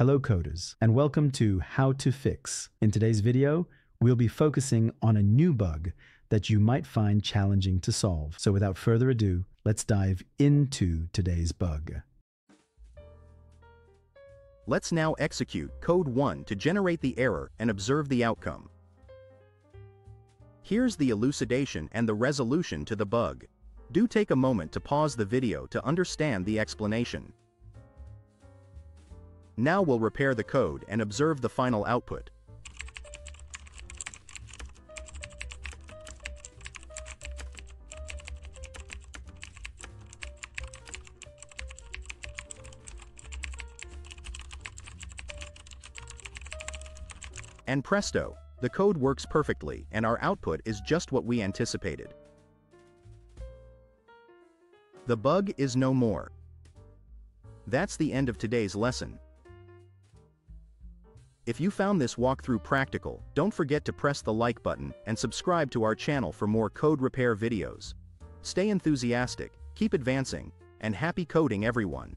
Hello coders, and welcome to How to Fix. In today's video, we'll be focusing on a new bug that you might find challenging to solve. So without further ado, let's dive into today's bug. Let's now execute code 1 to generate the error and observe the outcome. Here's the elucidation and the resolution to the bug. Do take a moment to pause the video to understand the explanation. Now we'll repair the code and observe the final output. And presto, the code works perfectly and our output is just what we anticipated. The bug is no more. That's the end of today's lesson. If you found this walkthrough practical, don't forget to press the like button and subscribe to our channel for more code repair videos. Stay enthusiastic, keep advancing, and happy coding everyone.